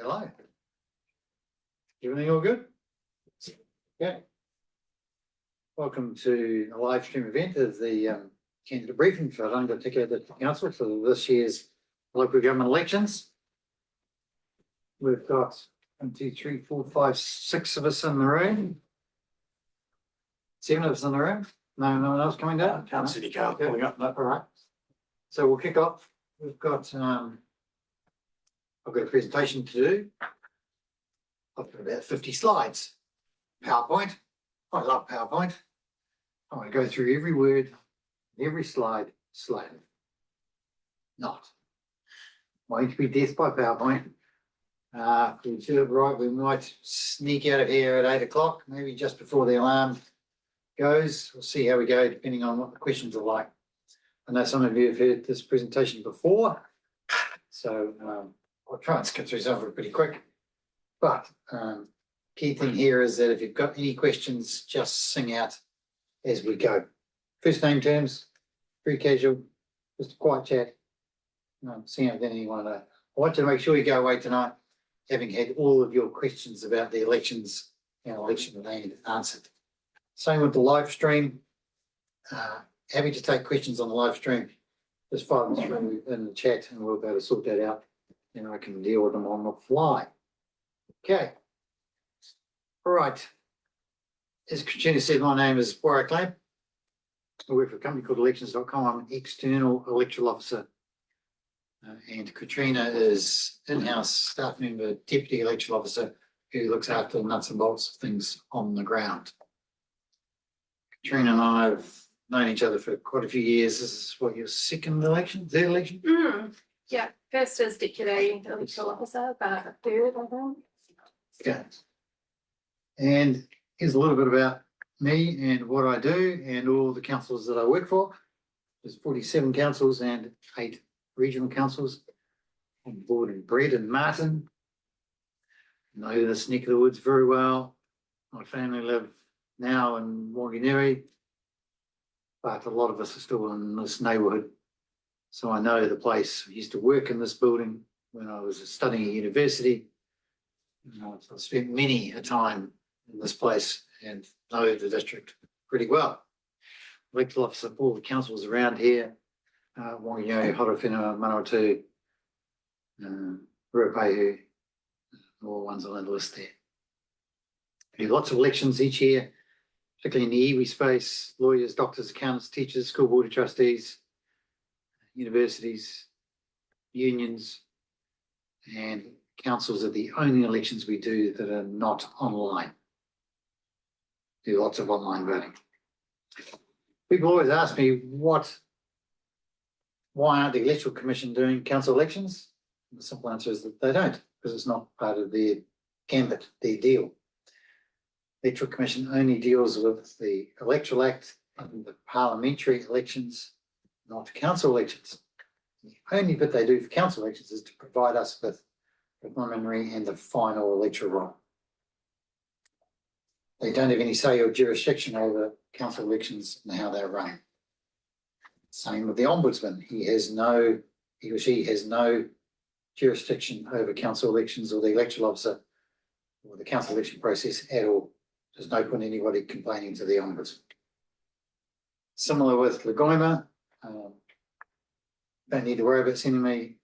Hello. Everything all good? Yeah. Welcome to a live stream event of the candidate briefing for Runga Te District Council for this year's local government elections. We've got 1, 2, 3, 4, 5, 6 of us in the room. 7 of us in the room. No one else coming down? Town City Car pulling up. All right. So we'll kick off. We've got I've got a presentation to do. I've got about 50 slides. PowerPoint. I love PowerPoint. I want to go through every word, every slide slowly. Not. Won't be death by PowerPoint. If we do it right, we might sneak out of here at 8 o'clock, maybe just before the alarm goes. We'll see how we go, depending on what the questions are like. I know some of you have heard this presentation before, so I'll try and skip through some of it pretty quick. But key thing here is that if you've got any questions, just sing out as we go. First name terms, very casual, just a quiet chat. Sing out then you want to know. I want you to make sure you go away tonight having had all of your questions about the elections and election land answered. Same with the live stream. Happy to take questions on the live stream. Just file them through in the chat and we'll be able to sort that out and I can deal with them on the fly. Okay. All right. As Katrina said, my name is Warwick Lamb. I work for a company called elections.com. I'm an external electoral officer. And Katrina is in-house staff member, deputy electoral officer, who looks after the nuts and bolts of things on the ground. Katrina and I have known each other for quite a few years. This is what, your second election, third election? Yeah, first as deputy electoral officer, but third, I think. Okay. And here's a little bit about me and what I do and all the councils that I work for. There's 47 councils and 8 regional councils. I'm born and bred in Martin. Know this neck of the woods very well. My family live now in Wanganui, but a lot of us are still in this neighbourhood. So I know the place. I used to work in this building when I was studying at university. I spent many a time in this place and know the district pretty well. Electoral officer for all the councils around here, Wanganui, Horowhenua, Manawatu, Ruapehu, all the ones on the list there. We do lots of elections each year, particularly in the iwi space, lawyers, doctors, accountants, teachers, school board of trustees, universities, unions, and councils are the only elections we do that are not online. Do lots of online voting. People always ask me why aren't the Electoral Commission doing council elections? And the simple answer is that they don't, because it's not part of their gambit, their deal. The Electoral Commission only deals with the Electoral Act and the parliamentary elections, not council elections. The only bit they do for council elections is to provide us with the preliminary and the final electoral roll. They don't have any say or jurisdiction over council elections and how they're run. Same with the Ombudsman. He or she has no jurisdiction over council elections or the electoral officer or the council election process at all. There's no point in anybody complaining to the Ombudsman. Similar with Lagoima. Don't need to worry about sending me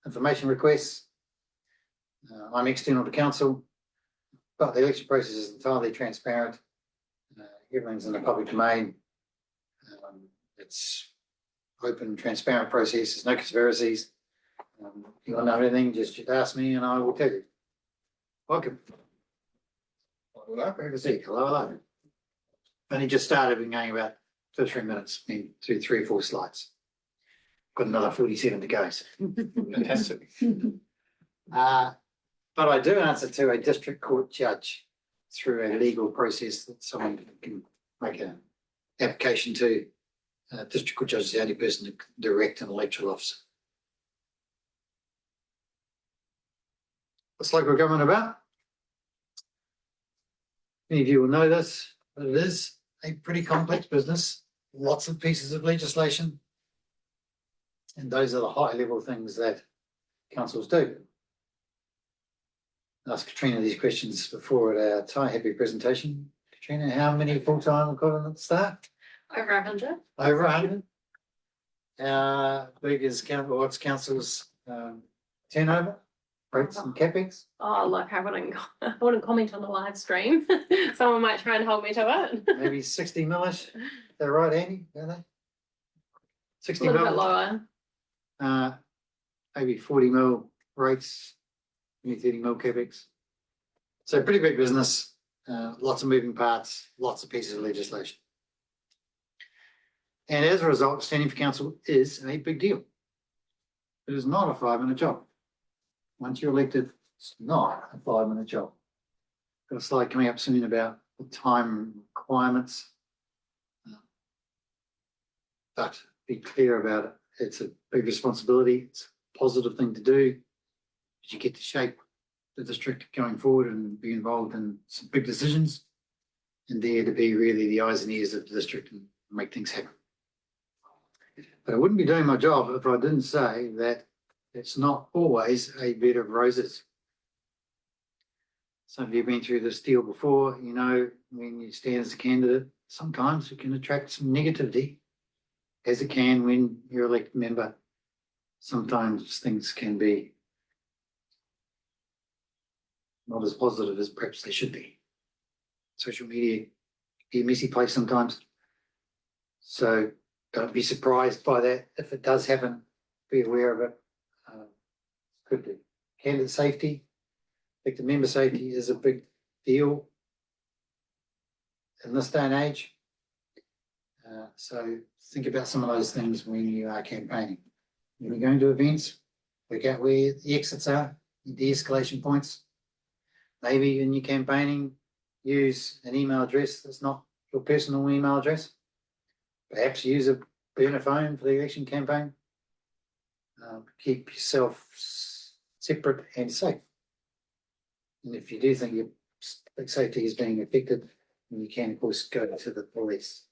information requests. I'm external to council, but the election process is entirely transparent. Everything's in the public domain. It's open, transparent process. There's no conspiracies. If you want to know anything, just ask me and I will tell you. Welcome. Hello, great to see you. Hello, hello. Only just started, been going about 2 or 3 minutes, been through 3 or 4 slides. Got another 47 to go. So. Fantastic. But I do answer to a district court judge through a legal process that someone can make an application to. District court judge is the only person to direct an electoral officer. What's local government about? Many of you will know this, but it is a pretty complex business. Lots of pieces of legislation. And those are the high level things that councils do. ask Katrina these questions before at our Thai Happy presentation. Katrina, how many full-time equivalent staff? Over 100. Over 100. Big is what's council's turnover, rates and capex? Oh, look, I wouldn't comment on the live stream. Someone might try and hold me to it. Maybe 60 millish. Is that right, Andy? Are they? A 60 little bit mil, lower. maybe 40 mil rates, maybe 30 mil capex. So pretty big business, lots of moving parts, lots of pieces of legislation. And as a result, standing for council is a big deal. It is not a 5-minute job. Once you're elected, it's not a 5-minute job. Got a slide coming up soon about the time requirements. But be clear about it. It's a big responsibility. It's a positive thing to do. You get to shape the district going forward and be involved in some big decisions and there to be really the eyes and ears of the district and make things happen. But I wouldn't be doing my job if I didn't say that it's not always a bed of roses. Some of you have been through this deal before, you know, when you stand as a candidate, sometimes it can attract some negativity, as it can when you're elected member. Sometimes things can be not as positive as perhaps they should be. Social media can be a messy place sometimes. So don't be surprised by that. If it does happen, be aware of it. Could be. Candidate safety, elected member safety is a big deal in this day and age. So think about some of those things when you are campaigning. When you're going to events, work out where the exits are, the de-escalation points. Maybe in your campaigning, use an email address that's not your personal email address. Perhaps use a burner phone for the election campaign. Keep yourself separate and safe. And if you do think your safety is being affected, then you can, of course, go to the police.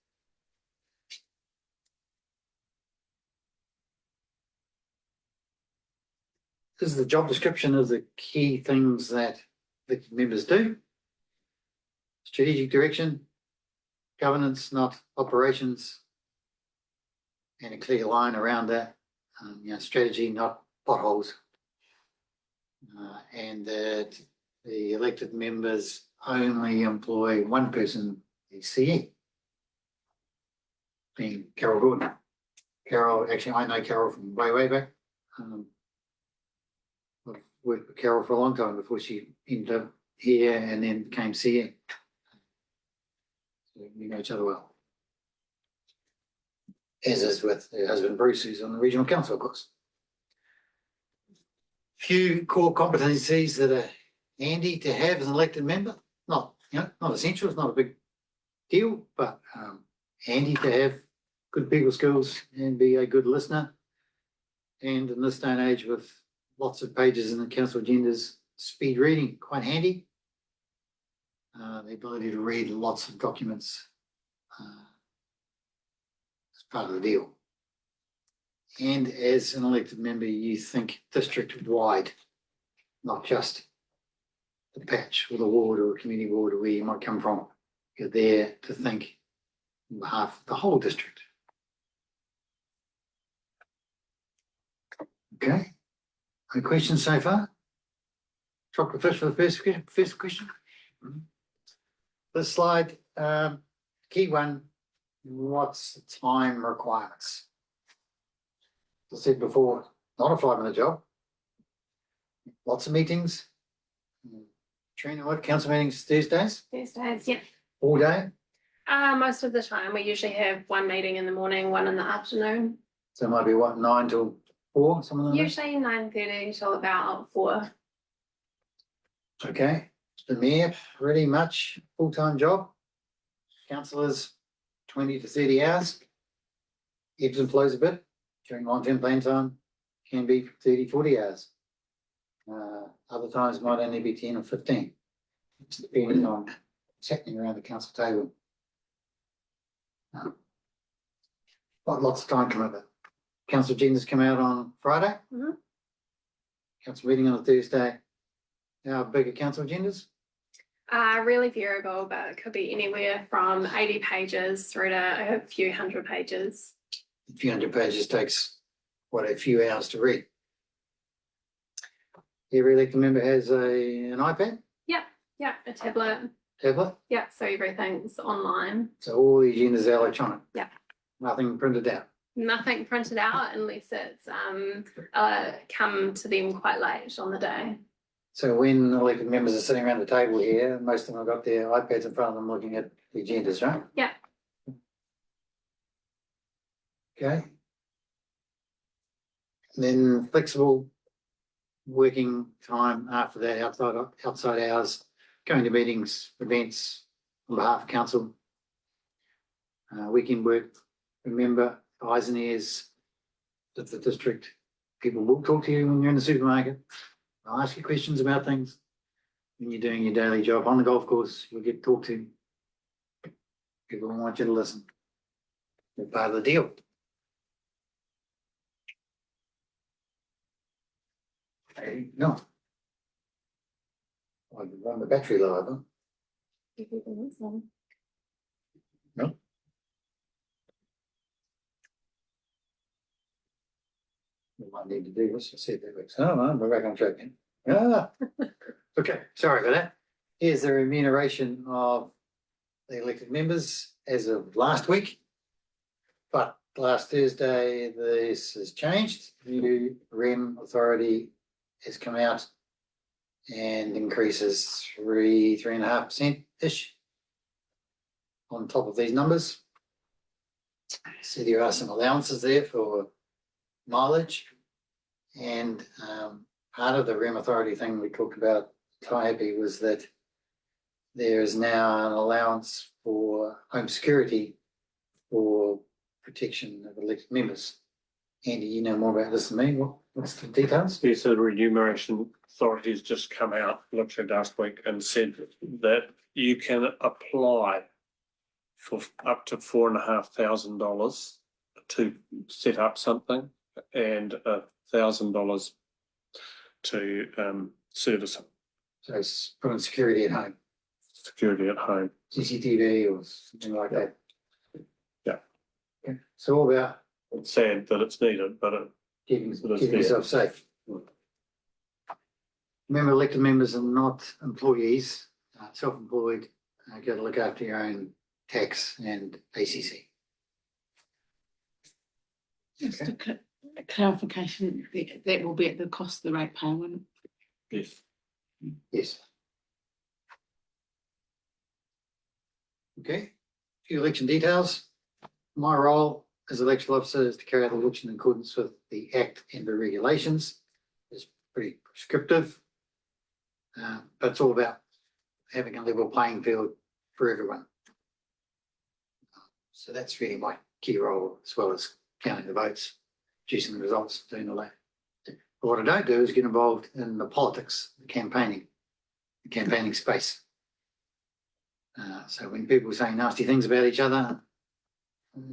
This is the job description of the key things that the members do. Strategic direction, governance, not operations, and a clear line around that. Strategy, not potholes. And that the elected members only employ one person, the CE, being Carol Gordon. Carol, actually, I know Carol from way back. I've worked with Carol for a long time before she ended up here and then became CE. So we know each other well. As is with her husband Bruce, who's on the regional council, of course. Few core competencies that are handy to have as an elected member. Not essential, it's not a big deal, but handy to have good people skills and be a good listener. And in this day and age with lots of pages in the council agendas, speed reading, quite handy. The ability to read lots of documents is part of the deal. And as an elected member, you think district-wide, not just the patch or the ward or a community ward or where you might come from. You're there to think on behalf of the whole district. Okay. Any questions so far? Chocolate fish for the first question. This slide, key one, what's the time requirements? As I said before, not a 5-minute job. Lots of meetings. Training, what, council meetings Thursdays? Thursdays, yeah. All day? Most of the time, we usually have one meeting in the morning, one in the afternoon. So it might be what, 9 till 4, something like that? Usually 9:30 till about 4. Okay. The mayor, pretty much full-time job. Councillors, 20 to 30 hours. Ebbs and flows a bit. During long-term plan time, can be 30, 40 hours. Other times might only be 10 or 15. It's depending on what's happening around the council table. Got lots of time commitment. Council agendas come out on Friday. Mhm. Council meeting on a Thursday. our bigger council agendas? Really variable, but it could be anywhere from 80 pages through to a few hundred pages. A few hundred pages takes, what, a few hours to read. Every elected member has an iPad, Yeah, a tablet. tablet, Yeah, so everything's online. so all the agendas are electronic. Yeah. Nothing printed out. Nothing printed out unless it's come to them quite late on the day. So when elected members are sitting around the table here, most of them have got their iPads in front of them looking at the agendas, right? Yeah. Okay. Then flexible working time after that, outside hours, going to meetings, events on behalf of council. Weekend work, remember, eyes and ears of the district. People will talk to you when you're in the supermarket. They'll ask you questions about things. When you're doing your daily job on the golf course, you'll get talked to. People want you to listen. They're part of the deal. Hey, no. I can run the battery low, haven't I? We might need to do this. Let's see if that works. Oh, no, we're back on track then. Ah, okay, sorry about that. Here's the remuneration of the elected members as of last week. But last Thursday, this has changed. New REM authority has come out and increases 3.5%-ish on top of these numbers. So there are some allowances there for mileage. And part of the REM authority thing we talked about, Taipi, was that there is now an allowance for home security for protection of elected members. Andy, you know more about this than me. What's the details? Yes, the remuneration authority has just come out literally last week and said that you can apply for up to $4,500 to set up something and $1,000 to service it. So it's putting security at home, Security at home. CCTV or something like that. Yeah. Okay. So all about It's sad that it's needed, but keeping That's keeping fair. yourself safe. Remember, elected members are not employees, self-employed. Got to look after your own tax and ACC. Just a clarification, that will be at the cost of the ratepayer, won't it? yes. Yes. Okay, few election details. My role as election officer is to carry out the election in accordance with the Act and the regulations. It's pretty prescriptive. But it's all about having a level playing field for everyone. So that's really my key role, as well as counting the votes, producing the results, doing all that. But what I don't do is get involved in the politics, the campaigning space. So when people say nasty things about each other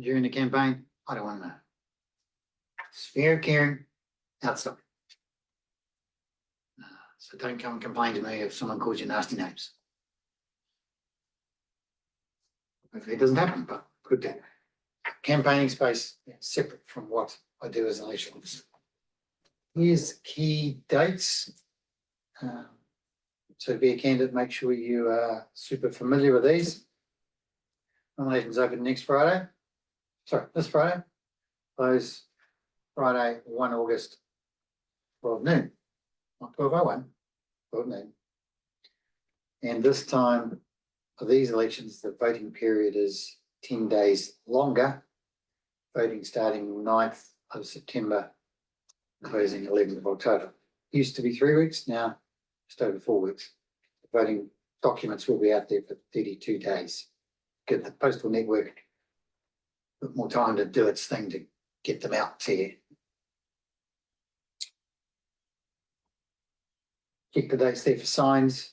during the campaign, I don't want to know. It's fair, caring, outside. So don't come and complain to me if someone calls you nasty names. Hopefully it doesn't happen, but good day. Campaigning space, separate from what I do as an election officer. Here's key dates. So to be a candidate, make sure you are super familiar with these. Nominations open next Friday. Sorry, this Friday. Close Friday, 1 August, 12 noon. Not 12:01, 12 noon. And this time for these elections, the voting period is 10 days longer. Voting starting 9th of September, closing 11th of October. Used to be 3 weeks, now just over 4 weeks. The voting documents will be out there for 32 days. Give the postal network a bit more time to do its thing to get them out to you. Check the dates there for signs.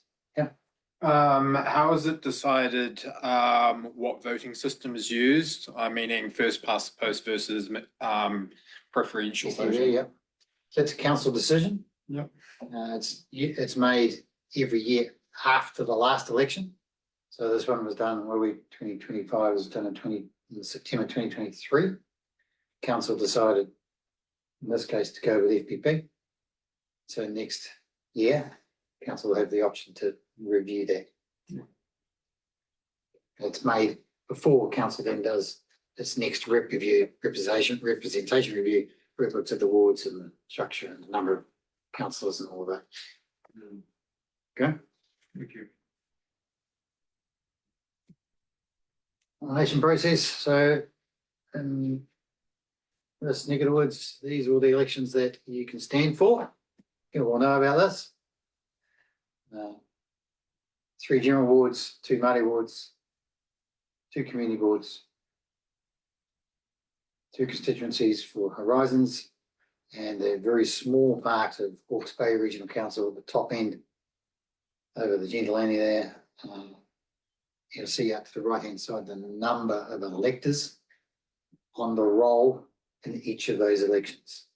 How is it decided what voting system is used? Meaning first past the post versus preferential Yeah, voting? yeah. So it's a council decision. Yep. It's made every year after the last election. So this one was done, where we, 2025 was done in September 2023. Council decided, in this case, to go with FPP. So next year, council will have the option to review that. It's made before council then does its next representation review, where it looks at the wards and the structure and the number of councillors and all of that. Okay. Thank you. Nomination process, so this neck of the woods, these are all the elections that you can stand for. You all know about this. 3 general wards, 2 Māori wards, 2 community boards, 2 constituencies for Horizons, and a very small part of Hawke's Bay Regional Council at the top end over the Gentilani there. You'll see up to the right hand side the number of electors on the roll in each of those elections.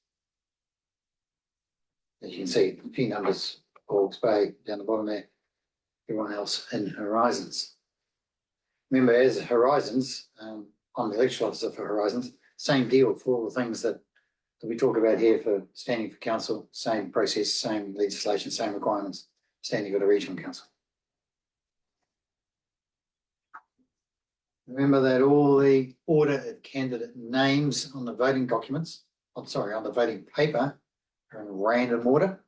As you can see, a few numbers, Hawke's Bay down the bottom there, everyone else in Horizons. Remember, as Horizons, I'm the electoral officer for Horizons, same deal for all the things that we talk about here for standing for council, same process, same legislation, same requirements, standing for the regional council. Remember that all the order of candidate names on the voting documents, on the voting paper are in random order.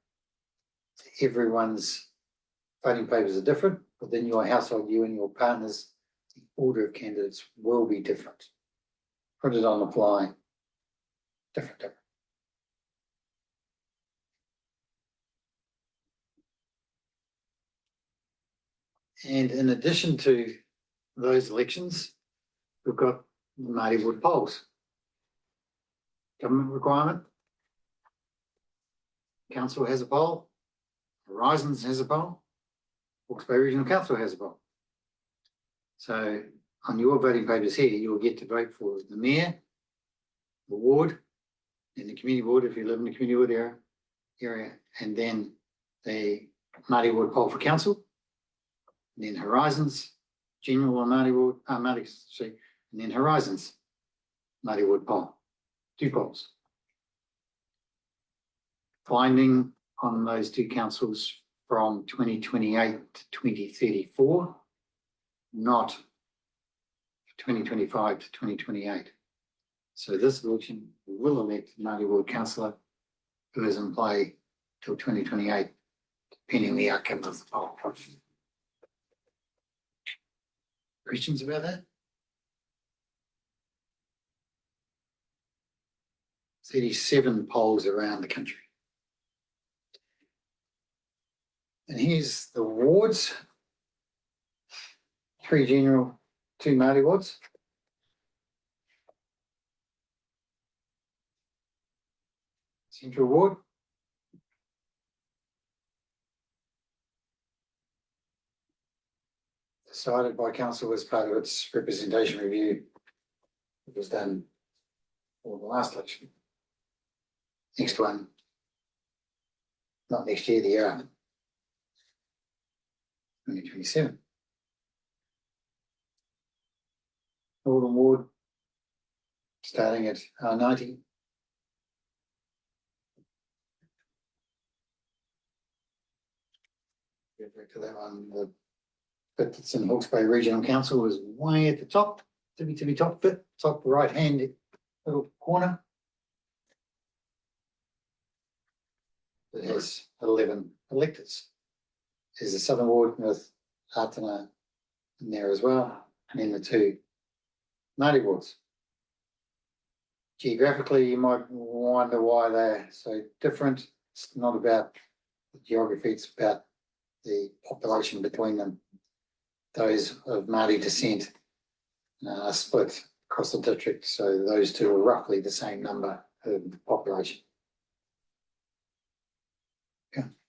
Everyone's voting papers are different. Within your household, you and your partners, the order of candidates will be different. Put it on the fly. Different. And in addition to those elections, we've got the Māori Wood polls. Government requirement. Council has a poll. Horizons has a poll. Hawke's Bay Regional Council has a poll. So on your voting papers here, you will get to vote for the mayor, the ward, and the community board if you live in the community board area, and then the Māori Wood poll for council, and then Horizons, general or Māori Wood, and then Horizons, Māori Wood poll, 2 polls. Finding on those 2 councils from 2028 to 2034, not 2025 to 2028. So this election will elect Māori Wood councillor who is in play till 2028, depending on the outcome of the poll. Questions about that? 37 polls around the country. And here's the wards. 3 general, 2 Māori wards. Central ward. Decided by council as part of its representation review. It was done for the last election. Next one. Not next year, the year after. 2027. Northern Ward, starting at R90. Get back to that one. The bit that's in Hawke's Bay Regional Council is way at the top, tippy top bit, top right hand little corner. It has 11 electors. There's the Southern Ward with Atana in there as well, and then the 2 Māori wards. Geographically, you might wonder why they're so different. It's not about the geography, it's about the population between them. Those of Māori descent are split across the district, so those 2 are roughly the same number of population.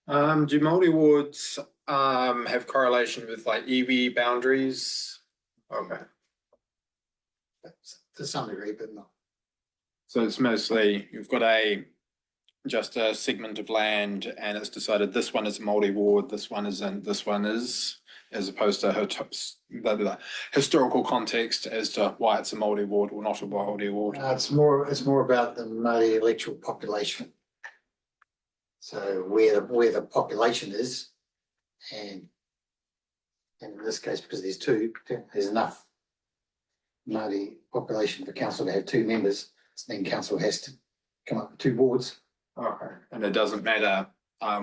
Do Māori wards have correlation with like iwi boundaries? Okay. To some degree, but not. So it's mostly, you've got a just a segment of land and it's decided this one is multi-ward, this one isn't, this one is, as opposed to the historical context as to why it's a multi-ward or not a multi-ward. It's more about the Māori electoral population. So where the population is, and in this case, because there's two, there's enough Māori population for council to have 2 members, so then council has to come up with 2 boards. Okay. And it doesn't matter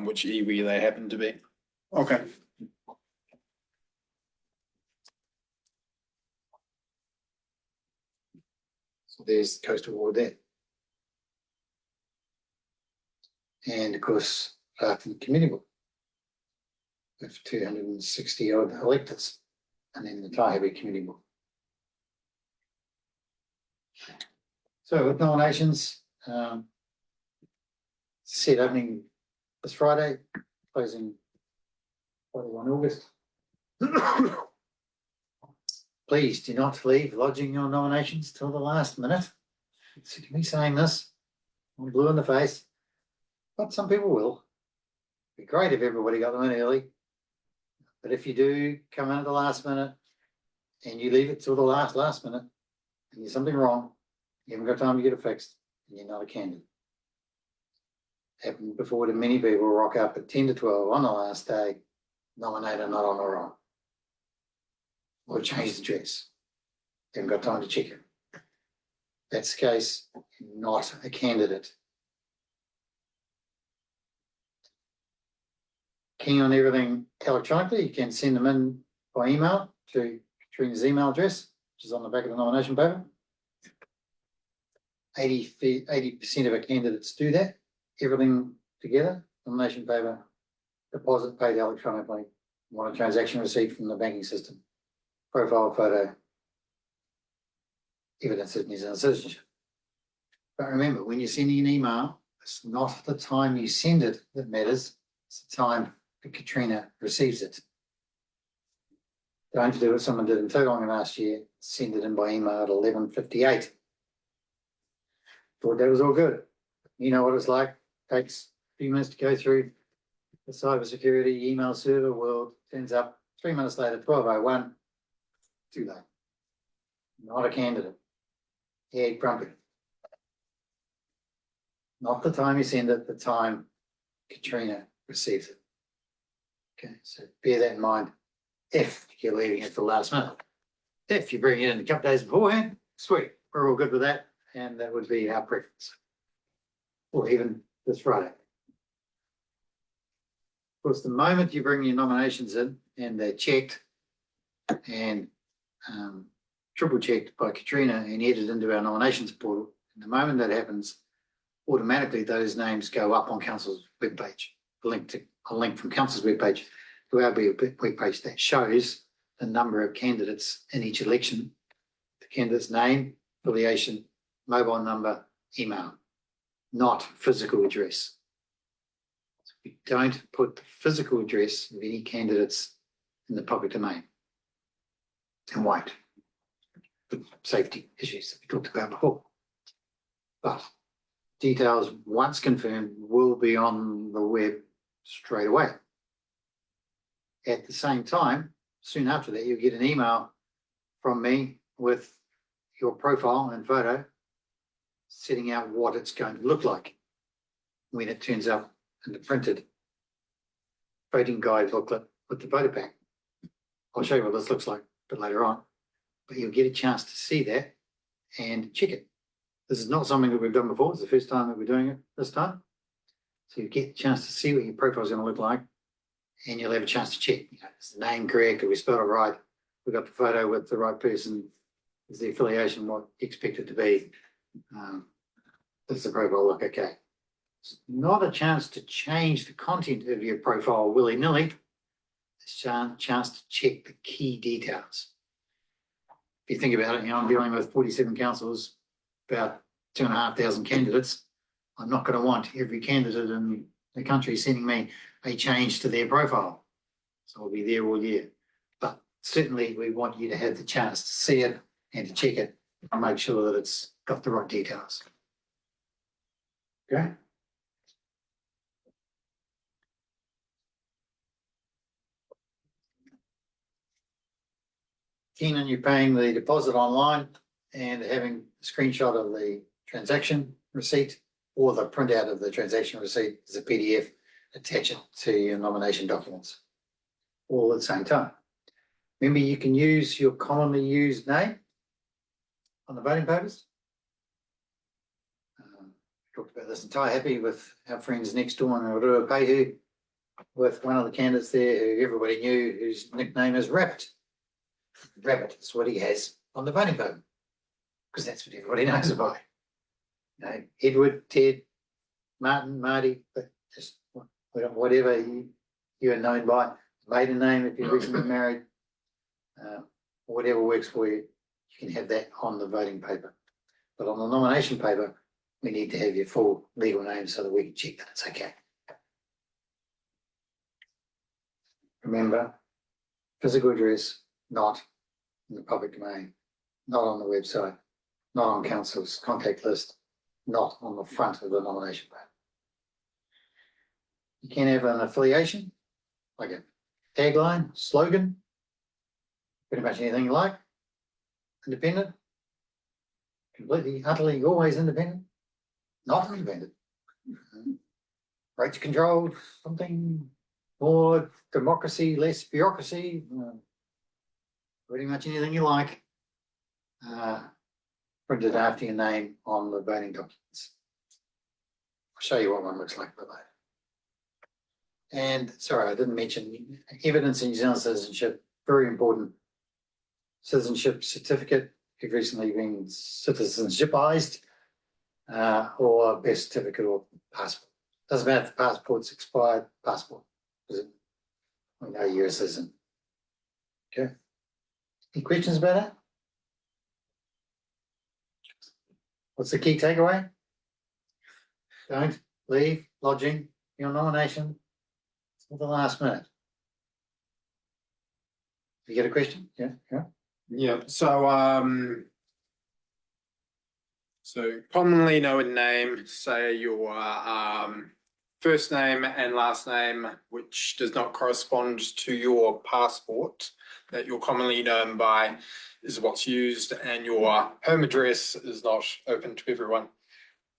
which iwi they happen to be. Okay. So there's the coastal ward there. And of course, Larkin Community Board with 260 odd electors, and then the Taihape Community Board. So with nominations, set opening this Friday, closing 1 August. Please do not leave lodging your nominations till the last minute. Sick of me saying this, I'm blue in the face, but some people will. Be great if everybody got them in early. But if you do come in at the last minute and you leave it till the last minute and there's something wrong, you haven't got time to get it fixed, and you're not a candidate. Happened before to many people, rock up at 10 to 12 on the last day, nominated not on the roll. Or change the dress. You haven't got time to check it. That's the case, you're not a candidate. Keen on everything electronically, you can send them in by email to Katrina's email address, which is on the back of the nomination paper. 80% of our candidates do that. Everything together, nomination paper, deposit paid electronically, want a transaction receipt from the banking system, profile photo, evidence of New Zealand citizenship. But remember, when you're sending an email, it's not the time you send it that matters, it's the time that Katrina receives it. Don't do what someone did in Tauranga last year, send it in by email at 11:58. Thought that was all good. You know what it's like, takes a few minutes to go through the cybersecurity email server world, turns up 3 minutes later, 12:01, too late. Not a candidate. Yeah, grumpy. Not the time you send it, the time Katrina receives it. Okay, so bear that in mind if you're leaving it for the last minute. If you bring it in a couple days beforehand, sweet, we're all good with that, and that would be our preference. Or even this Friday. Of course, the moment you bring your nominations in and they're checked and triple checked by Katrina and edited into our nominations portal, and the moment that happens, automatically those names go up on council's webpage. A link from council's webpage to our webpage that shows the number of candidates in each election, the candidate's name, affiliation, mobile number, email, not physical address. So we don't put the physical address of any candidates in the public domain. And won't. For safety issues that we talked about before. But details, once confirmed, will be on the web straight away. At the same time, soon after that, you'll get an email from me with your profile and photo, setting out what it's going to look like when it turns up in the printed voting guide booklet with the voter pack. I'll show you what this looks like a bit later on, but you'll get a chance to see that and check it. This is not something that we've done before. It's the first time that we're doing it this time. So you get a chance to see what your profile is going to look like, and you'll have a chance to check. You know, is the name correct? Have we spelled it right? We've got the photo with the right person. Is the affiliation what you expect it to be? Does the profile look okay? It's not a chance to change the content of your profile willy-nilly. It's a chance to check the key details. If you think about it, you know, I'm dealing with 47 councils, about 2,500 candidates. I'm not going to want every candidate in the country sending me a change to their profile. So I'll be there all year. But certainly we want you to have the chance to see it and to check it and make sure that it's got the right details. Okay. keen on you paying the deposit online and having a screenshot of the transaction receipt or the printout of the transaction receipt as a PDF, attach it to your nomination documents all at the same time. Remember, you can use your commonly used name on the voting papers. Talked about this entire happy with our friends next door in Ruapehu, with one of the candidates there who everybody knew, whose nickname is Rabbit. Rabbit is what he has on the voting paper, because that's what everybody knows about. You know, Edward, Ted, Martin, Marty, but just whatever you are known by, maiden name if you're recently married, whatever works for you, you can have that on the voting paper. But on the nomination paper, we need to have your full legal name so that we can check that it's okay. Remember, physical address, not in the public domain, not on the website, not on council's contact list, not on the front of the nomination paper. You can have an affiliation, like a tagline, slogan, pretty much anything you like. Independent, completely, utterly, always independent, not independent. Right to control, something more democracy, less bureaucracy, pretty much anything you like. Printed after your name on the voting documents. I'll show you what one looks like below. And sorry, I didn't mention evidence in New Zealand citizenship, very important. Citizenship certificate, if recently been citizenshipized, or birth certificate or passport. Doesn't matter if the passport's expired, passport. We know you're a citizen. Okay. Any questions about that? What's the key takeaway? Don't leave lodging your nomination till the last minute. You get a question? Yeah, yeah. Yeah, so commonly known name, say your first name and last name, which does not correspond to your passport that you're commonly known by, is what's used, and your home address is not open to everyone.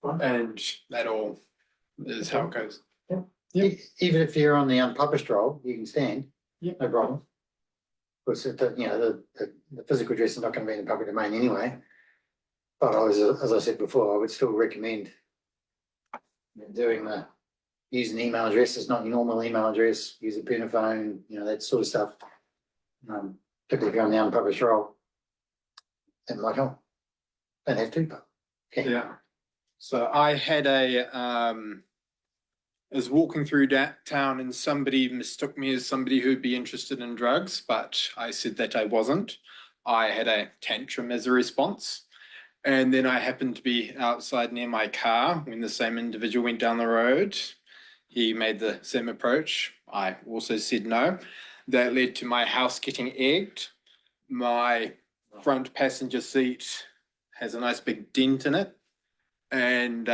And that all is how it goes. Even if you're on the unpublished roll, you can stand. Yeah. No problem. Because the physical address is not going to be in the public domain anyway. But as I said before, I would still recommend doing use an email address. It's not your normal email address. Use a phone, that sort of stuff. Particularly if you're on the unpublished roll, that might help. Don't have to, but okay. Yeah. So I had I was walking through that town and somebody mistook me as somebody who'd be interested in drugs, but I said that I wasn't. I had a tantrum as a response. And then I happened to be outside near my car when the same individual went down the road. He made the same approach. I also said no. That led to my house getting egged. My front passenger seat has a nice big dent in it. And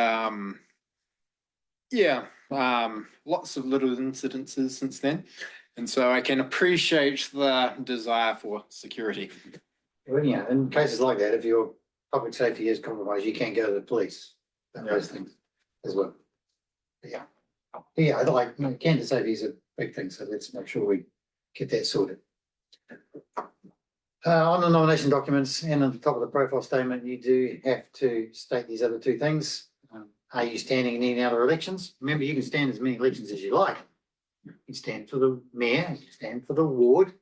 lots of little incidences since then. And so I can appreciate the desire for security. Well, in cases like that, if your public safety is compromised, you can go to the police and those things as well. But candidate safety is a big thing, so let's make sure we get that sorted. On the nomination documents and at the top of the profile statement, you do have to state these other two things. Are you standing in any other elections? Remember, you can stand as many elections as you like. You can stand for the mayor, you can stand for the ward,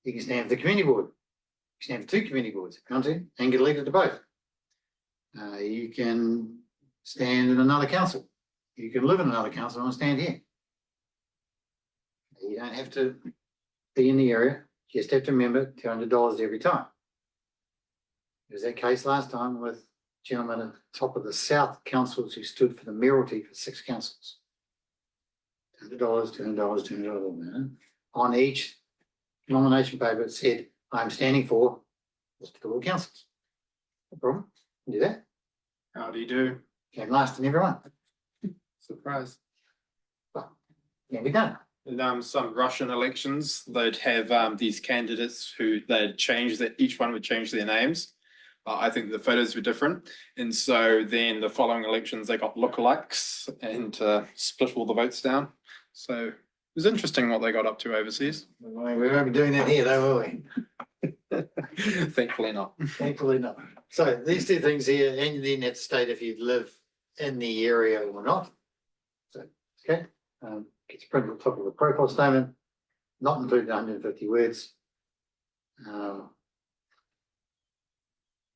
you can stand for the community board, you can stand for 2 community boards if you want to, and get elected to both. You can stand in another council. You can live in another council and stand here. You don't have to be in the area, you just have to remember $200 every time. There was that case last time with gentleman at the top of the South councils who stood for the mayoralty for 6 councils. $200. On each nomination paper, it said, I'm standing for all councils. No problem. You can do that. How do you do? Came last in everyone. Surprise. Well, can be done. in some Russian elections, they'd have these candidates who they'd change that each one would change their names. I think the photos were different, and so then the following elections they got lookalikes and split all the votes down. So it was interesting what they got up to overseas. We won't be doing that here though, will we? Thankfully not. Thankfully not. So these two things here, and then have to state if you live in the area or not. So, okay, gets printed on top of the profile statement, not including 150 words.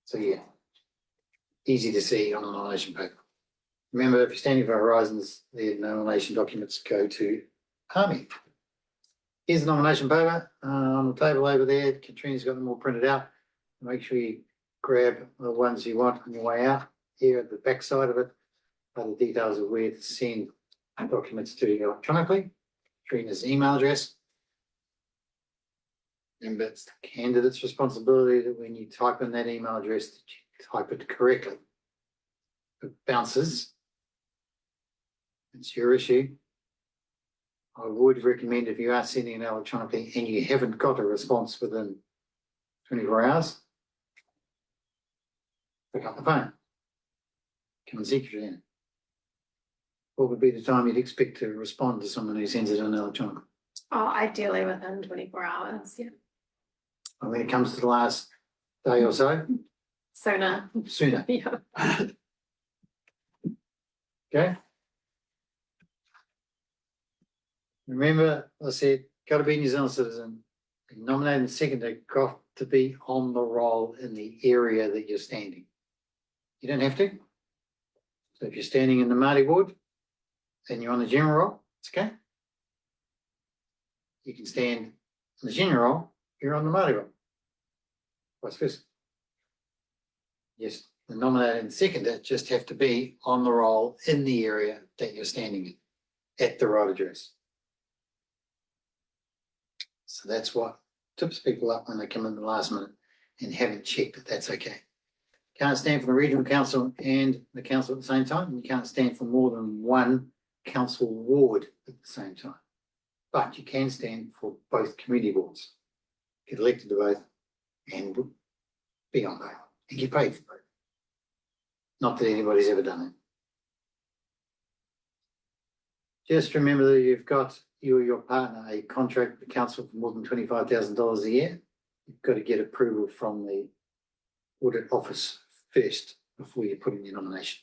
So yeah, easy to see on a nomination paper. Remember, if you're standing for Horizons, the nomination documents go to Army. Here's the nomination paper on the table over there. Katrina's got them all printed out. Make sure you grab the ones you want on your way out. Here at the back side of it are the details of where to send documents to you electronically. Katrina's email address. Remember, it's the candidate's responsibility that when you type in that email address, that you type it correctly. If it bounces, it's your issue. I would recommend if you are sending it electronically and you haven't got a response within 24 hours, pick up the phone. Come and see Katrina. What would be the time you'd expect to respond to someone who sends it in electronically? Oh, ideally within 24 hours, yeah. And when it comes to the last day or so, Sooner, sooner. yeah. Okay. Remember, I said, got to be a New Zealand citizen. Nominated and seconded, got to be on the roll in the area that you're standing. You don't have to. So if you're standing in the Māori ward and you're on the general roll, it's okay. You can stand in the general roll, you're on the Māori roll. Vice versa. Yes, the nominated and seconded just have to be on the roll in the area that you're standing in at the right address. So that's what tips people up when they come in the last minute and haven't checked that that's okay. Can't stand for the regional council and the council at the same time, and you can't stand for more than one council ward at the same time. But you can stand for both community boards, get elected to both and be on both and get paid for both. Not that anybody's ever done it. Just remember that you've got you or your partner a contract with the council for more than $25,000 a year. You've got to get approval from the audit office first before you put in your nomination.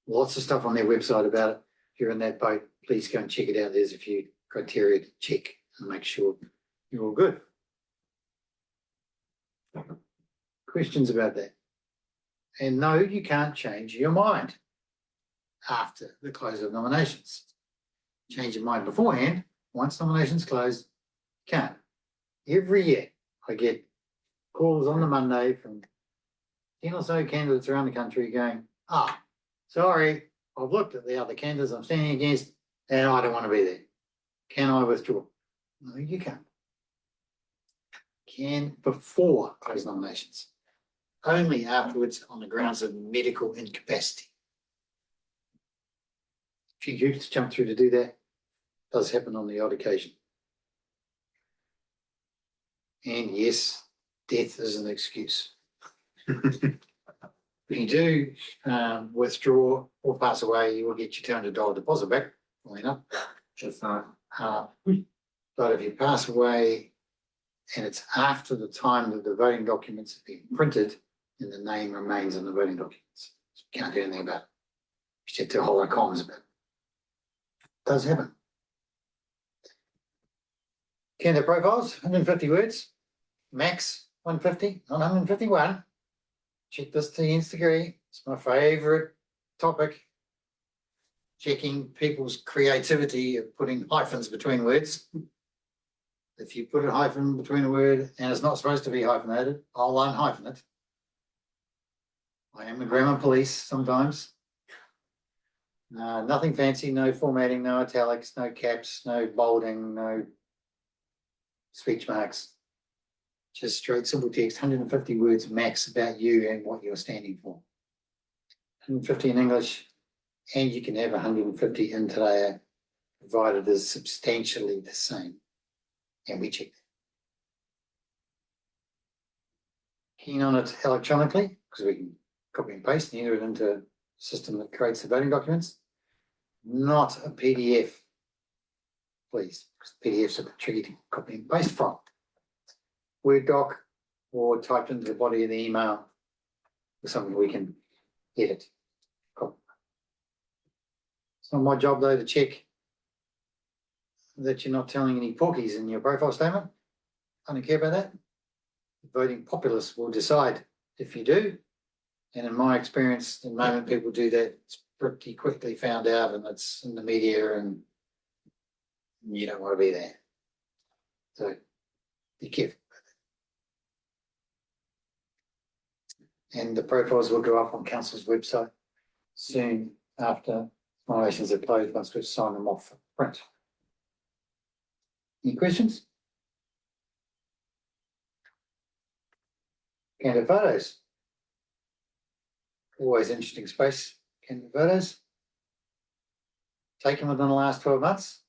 Lots of stuff on their website about it. If you're in that boat, please go and check it out. There's a few criteria to check and make sure you're all good. Questions about that? And no, you can't change your mind after the close of nominations. Change your mind beforehand. Once nominations close, you can't. Every year I get calls on the Monday from 10 or so candidates around the country going, sorry, I've looked at the other candidates I'm standing against and I don't want to be there. Can I withdraw? No, you can't. Can before close nominations. Only afterwards on the grounds of medical incapacity. A few groups jump through to do that. Does happen on the odd occasion. And yes, death is an excuse. If you do withdraw or pass away, you will get your $200 deposit back. Well enough. Just not. But if you pass away and it's after the time that the voting documents have been printed, then the name remains in the voting documents. So you can't do anything about it. You just have to hold our comms about it. Does happen. Candidate profiles, 150 words, max 150, not 151. Check this to the nth degree. It's my favourite topic. Checking people's creativity of putting hyphens between words. If you put a hyphen between a word and it's not supposed to be hyphenated, I'll unhyphen it. I am a grammar police sometimes. Nothing fancy, no formatting, no italics, no caps, no bolding, no speech marks. Just straight simple text, 150 words max about you and what you're standing for. 150 in English, and you can have 150 in today provided is substantially the same. And we check that. Keen on it electronically, because we can copy and paste and enter it into a system that creates the voting documents. Not a PDF, please, because PDFs are a bit tricky to copy and paste from. Word doc or typed into the body of the email or something we can edit. Cool. It's not my job though to check that you're not telling any porkies in your profile statement. I don't care about that. The voting populace will decide if you do. And in my experience, the moment people do that, it's pretty quickly found out and it's in the media and you don't want to be there. So be careful. And the profiles will go up on council's website soon after nominations are closed, once we've signed them off for print. Any questions? Candidate photos. Always interesting space. Candidate photos. Taken within the last 12 months.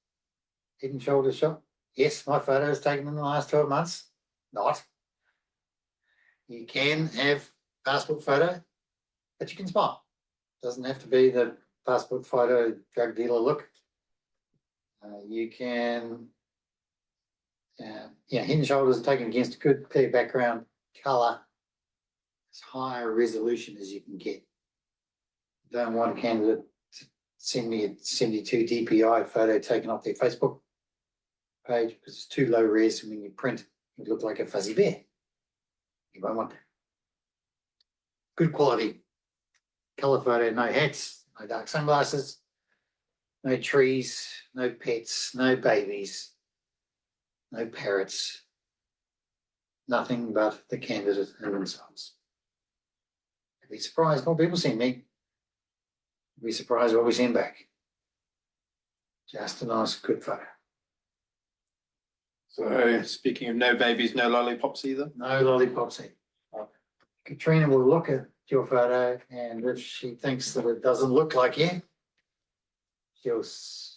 Head and shoulders shot. Yes, my photo is taken in the last 12 months. Not. You can have passport photo, but you can smile. Doesn't have to be the passport photo drug dealer look. You can, head and shoulders taken against a good clear background, colour, as high a resolution as you can get. Don't want a candidate to send me a 72 DPI photo taken off their Facebook page because it's too low res, and when you print, it look like a fuzzy bear. You won't want that. Good quality colour photo, no hats, no dark sunglasses, no trees, no pets, no babies, no parrots, nothing but the candidate and themselves. You'll be surprised what people send me. You'll be surprised what we send back. Just a nice, good photo. So speaking of no babies, no lollipops either. No lollipops either. Katrina will look at your photo, and if she thinks that it doesn't look like you, she'll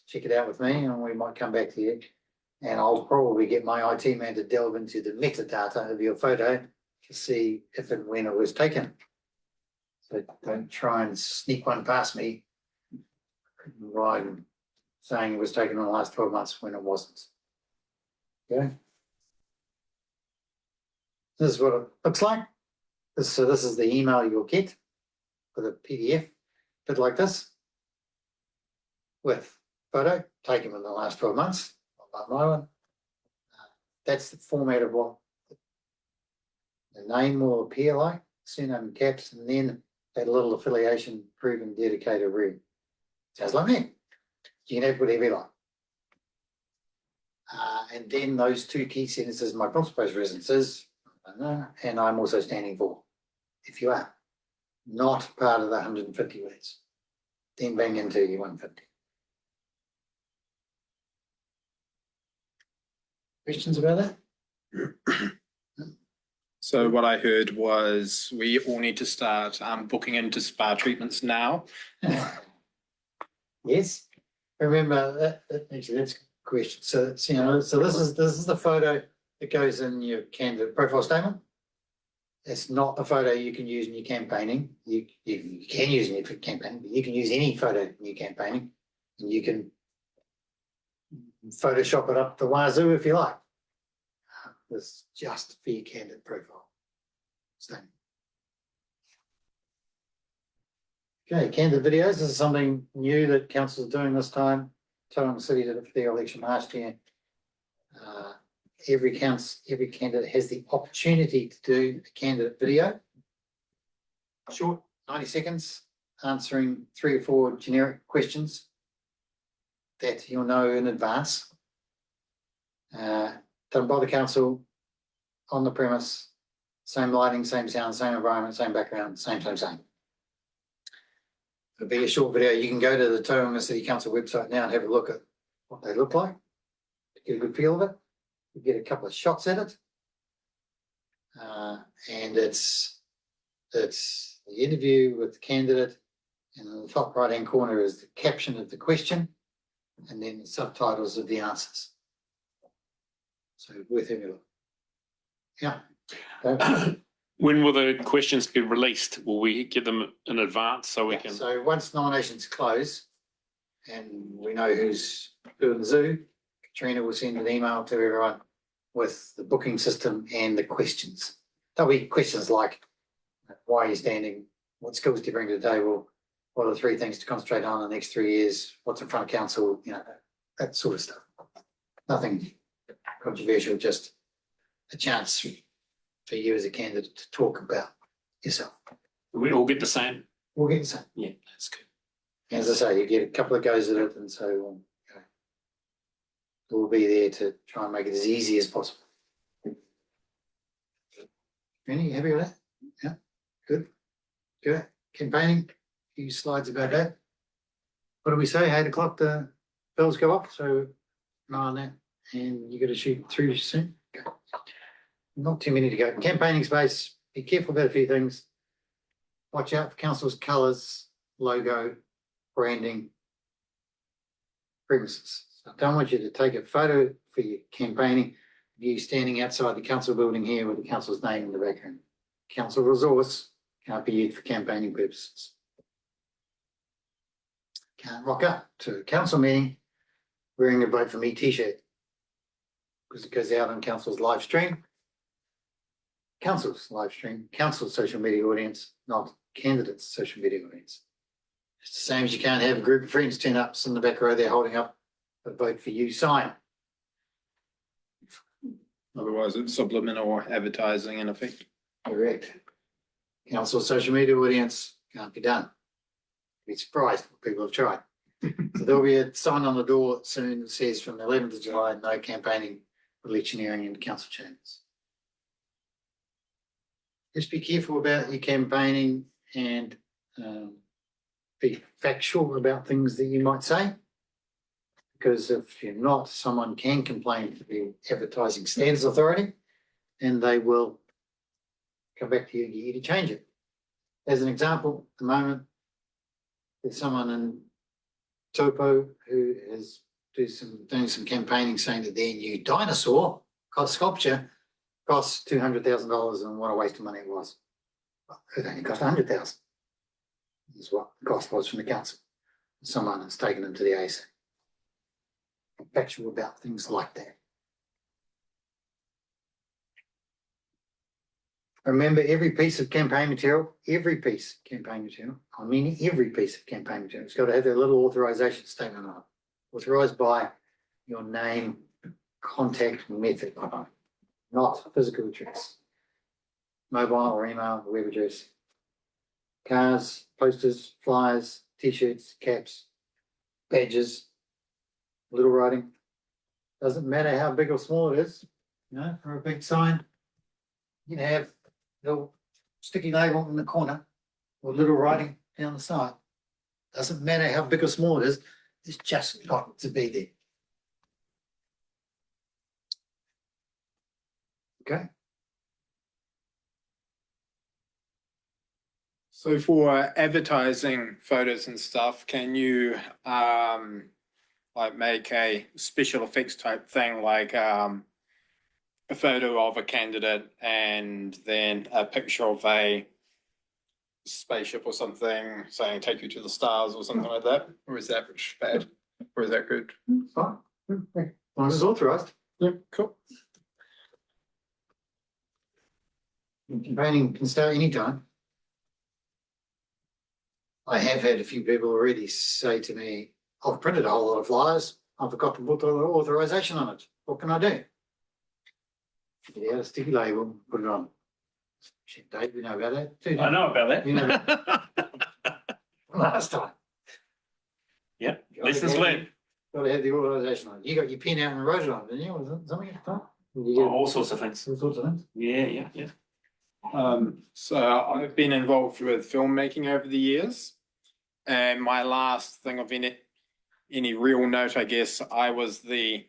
check it out with me and we might come back to you. And I'll probably get my IT man to delve into the metadata of your photo to see if and when it was taken. So don't try and sneak one past me right saying it was taken in the last 12 months when it wasn't. Okay. This is what it looks like. So this is the email you'll get with a PDF, bit like this, with photo taken in the last 12 months. Not my one. That's the format of what the name will appear like, surname in caps, and then that little affiliation proven dedicated read. Sounds like me. You can have whatever you like. And then those two key sentences, my principal residences, and I'm also standing for, if you are not part of the 150 words, then bang into your 150. Questions about that? So what I heard was we all need to start booking into spa treatments now. Yes. Remember that actually that's a good question. So it's, so this is the photo that goes in your candidate profile statement. It's not the photo you can use in your campaigning. You can use it for campaigning, but you can use any photo in your campaigning, and you can Photoshop it up the wazoo if you like. It's just for your candidate profile statement. Okay, candidate videos. This is something new that council is doing this time. Tauranga City did it for their election last year. Every candidate has the opportunity to do a candidate video. Short, 90 seconds, answering 3 or 4 generic questions that you'll know in advance. Done by the council, on the premise, same lighting, same sound, same environment, same background, same. It'll be a short video. You can go to the Tauranga City Council website now and have a look at what they look like, get a good feel of it. You get a couple of shots at it. And it's the interview with the candidate, and in the top right hand corner is the caption of the question. and then subtitles of the answers. So worth having a look. Yeah. When will the questions be released? Will we get them in advance so we Yeah, can? so once nominations close and we know who's doing the zoo, Katrina will send an email to everyone with the booking system and the questions. There'll be questions like, why are you standing? What skills do you bring to the table? What are the 3 things to concentrate on in the next 3 years? What's in front of council? You know, that sort of stuff. Nothing controversial, just a chance for you as a candidate to talk about yourself. We all get the same? We'll get the same. Yeah, that's good. As I say, you get a couple of goes at it, and so we'll be there to try and make it as easy as possible. Rennie, you happy with that? Yeah, good. Good. Campaigning, a few slides about that. What do we say? 8 o'clock, the bells go off, so an eye on that, and you got to shoot through soon. Okay. Not too many to go. Campaigning space, be careful about a few things. Watch out for council's colours, logo, branding, premises. So I don't want you to take a photo for your campaigning of you standing outside the council building here with the council's name in the background. Council resource can't be used for campaigning purposes. Can't rock up to a council meeting wearing a Vote For Me t-shirt because it goes out on council's live stream. Council's live stream, council's social media audience, not candidates' social media audience. It's the same as you can't have a group of friends turn up in the back row there holding up a Vote For You sign. Otherwise, it's subliminal advertising in effect. Correct. Council social media audience can't be done. Be surprised what people have tried. So there'll be a sign on the door soon that says from the 11th of July, no campaigning, electioneering in council chambers. Just be careful about your campaigning and be factual about things that you might say. Because if you're not, someone can complain to the Advertising Standards Authority and they will come back to you and get you to change it. As an example, at the moment, there's someone in Taupo who is doing some campaigning saying that their new dinosaur sculpture costs $200,000 and what a waste of money it was. It only cost $100,000. Is what the cost was from the council. Someone has taken them to the AC. Factual about things like that. Remember, every piece of campaign material, I mean every piece of campaign material, it's got to have their little authorization statement on it. Authorized by your name, contact method, not physical address. Mobile or email, web address. Cars, posters, flyers, t-shirts, caps, badges, little writing. Doesn't matter how big or small it is, you know, for a big sign. You can have a little sticky label in the corner or little writing down the side. Doesn't matter how big or small it is, it's just got to be there. Okay. So for advertising photos and stuff, can you like make a special effects type thing like a photo of a candidate and then a picture of a spaceship or something saying take you to the stars or something like that? Or is that bad? Or is that good? Fine. As long as it's authorized. Yeah, cool. Campaigning can start anytime. I have had a few people already say to me, I've printed a whole lot of flyers. I forgot to put the authorization on it. What can I do? Get out a sticky label, put it on. Shit, Dave, you know about that too. I know about that. You know, last time. Yeah, lessons learned. Got to have the authorization on it. You got your pen out and wrote it on, didn't you? Was it something at the time? You Oh, get all sorts of things. all sorts of things. Yeah. So I've been involved with filmmaking over the years, and my last thing of any real note, I guess, I was the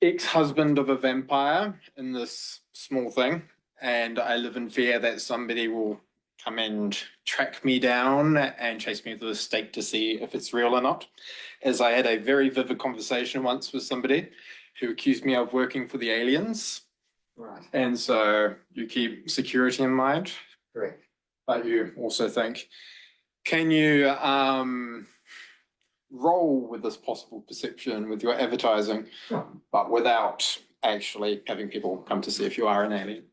ex-husband of a vampire in this small thing, and I live in fear that somebody will come and track me down and chase me through the state to see if it's real or not. As I had a very vivid conversation once with somebody who accused me of working for the aliens. Right, And so you keep security in mind, correct. but you also think, can you roll with this possible perception with your advertising, Sure. but without actually having people come to see if you are an alien?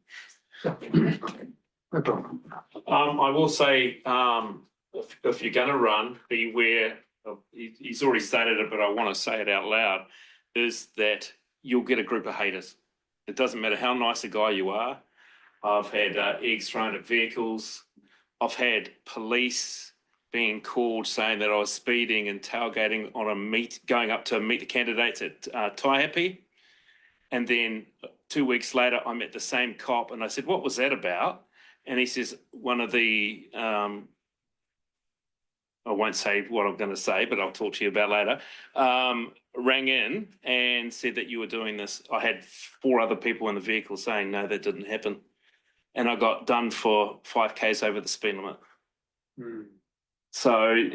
No problem. I will say, if you're gonna run, beware of, he's already stated it, but I want to say it out loud, is that you'll get a group of haters. It doesn't matter how nice a guy you are. I've had eggs thrown at vehicles. I've had police being called saying that I was speeding and tailgating on a meet, going up to meet the candidates at Taihape. And then 2 weeks later, I met the same cop and I said, "What was that about?" And he says, one of the, I won't say what I'm going to say, but I'll talk to you about later, rang in and said that you were doing this. I had 4 other people in the vehicle saying, no, that didn't happen. And I got done for 5Ks over the speed limit. So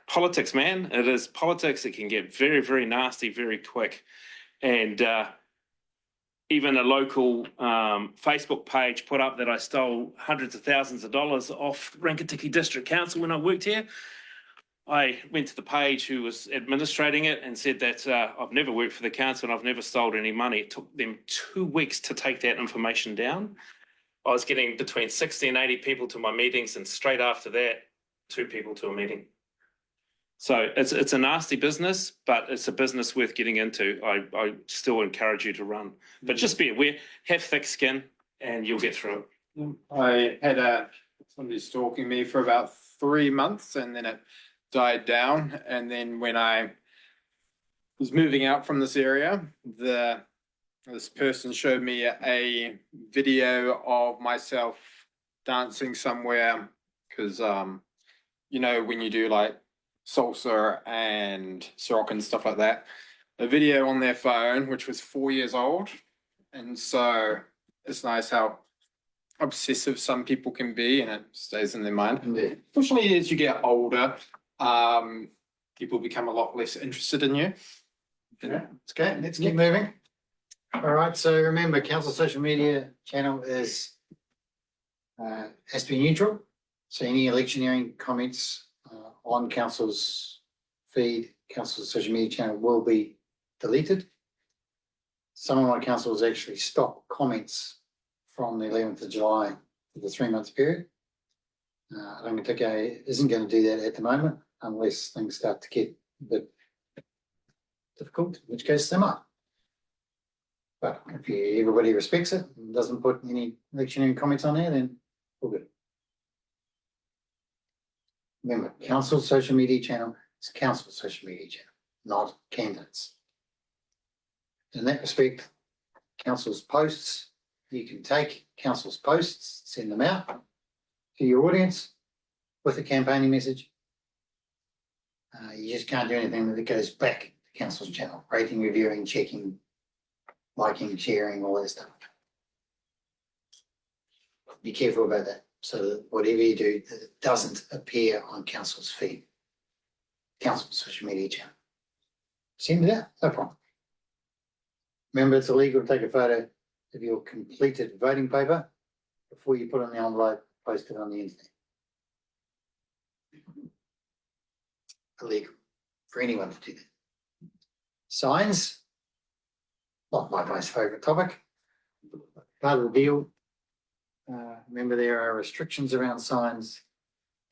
politics, man, it is politics. It can get very, very nasty very quick. And even a local Facebook page put up that I stole hundreds of thousands of dollars off Rankatiki District Council when I worked here. I went to the page who was administrating it and said that I've never worked for the council and I've never stolen any money. It took them 2 weeks to take that information down. I was getting between 60 and 80 people to my meetings, and straight after that, 2 people to a meeting. So it's a nasty business, but it's a business worth getting into. I still encourage you to run, but just be aware, have thick skin, and you'll get through it. I had somebody stalking me for about 3 months, and then it died down. And then when I was moving out from this area, this person showed me a video of myself dancing somewhere, because you know, when you do like salsa and Ciroc and stuff like that, a video on their phone which was 4 years old. And so it's nice how obsessive some people can be, and it stays in their mind. Indeed. Fortunately, as you get older, people become a lot less interested in you. Okay, let's keep moving. All right, so remember, council social media channel is has to be neutral. So any electioneering comments on council's feed, council's social media channel will be deleted. Some of my councils actually stop comments from the 11th of July for the 3-month period. I don't think I isn't going to do that at the moment unless things start to get a bit difficult, in which case they might. But if everybody respects it and doesn't put any electioneering comments on there, then we're good. Remember, council social media channel is council social media channel, not candidates. In that respect, council's posts, you can take council's posts, send them out to your audience with a campaigning message. You just can't do anything that goes back to council's channel, rating, reviewing, checking, liking, sharing, all that stuff. Be careful about that, so that whatever you do, that it doesn't appear on council's feed, council's social media channel. Send it out, no problem. Remember, it's illegal to take a photo of your completed voting paper before you put it on the envelope, post it on the internet. Illegal for anyone to do that. Signs, not my most favourite topic. Part of the deal. Remember, there are restrictions around signs,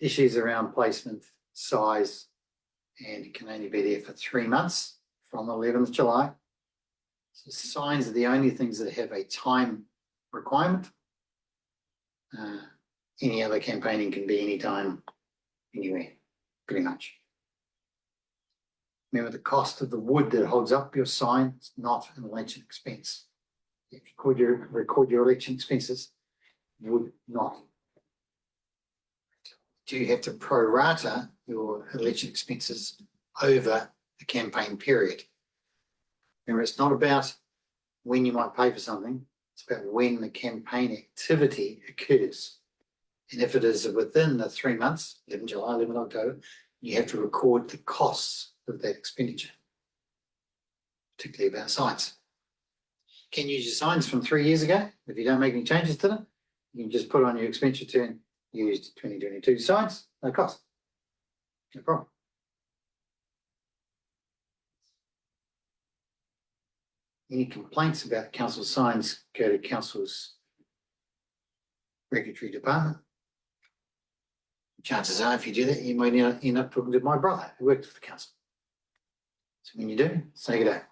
issues around placement, size, and it can only be there for 3 months from the 11th of July. So signs are the only things that have a time requirement. Any other campaigning can be anytime, anywhere, pretty much. Remember, the cost of the wood that holds up your sign is not an election expense. If you record your election expenses, would not. Do you have to prorata your election expenses over the campaign period? Remember, it's not about when you might pay for something, it's about when the campaign activity occurs. And if it is within the 3 months, 11 July, 11 October, you have to record the costs of that expenditure, particularly about signs. Can you use your signs from 3 years ago if you don't make any changes to them? You can just put on your expense return, used 2022 signs, no cost. No problem. Any complaints about council signs, go to council's regulatory department. Chances are, if you do that, you might end up talking to my brother who works for the council. So when you do, say good day.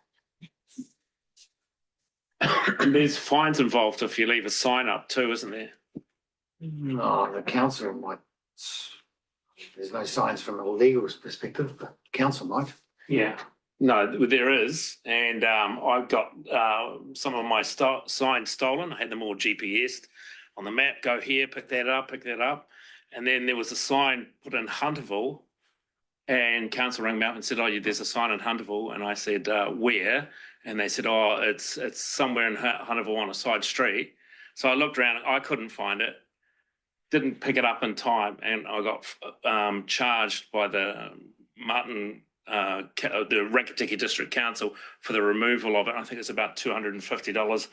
And there's fines involved if you leave a sign up too, isn't there? No, the council might. There's no signs from a legal perspective, but council might. Yeah. No, there is, and I got some of my signs stolen. I had them all GPSed on the map. Go here, pick that up, and then there was a sign put in Hunterville, and council rang me up and said, "Oh, there's a sign in Hunterville," and I said, "Where?" And they said, "Oh, it's somewhere in Hunterville on a side street." So I looked around, I couldn't find it, didn't pick it up in time, and I got charged by the the Rangitikei District Council for the removal of it. I think it's about $250.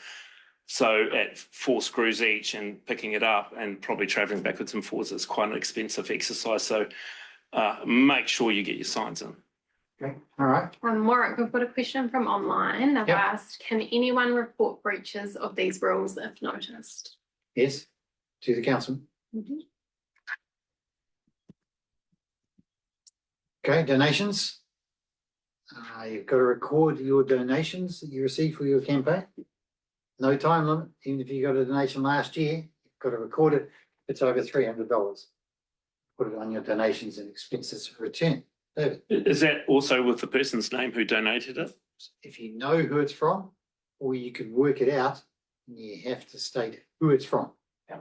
So at 4 screws each and picking it up and probably traveling backwards and forwards, it's quite an expensive exercise. So make sure you get your signs in. Okay, all right. Warwick, we've got a question from online. They've Yep. asked, can anyone report breaches of these rules if noticed? Yes, to the council. Okay, donations. You've got to record your donations that you receive for your campaign. No time limit, even if you got a donation last year, you've got to record it. It's over $300. Put it on your donations and expenses return. David, Is that also with the person's name who donated it? if you know who it's from, or you could work it out, you have to state who it's from. Yeah.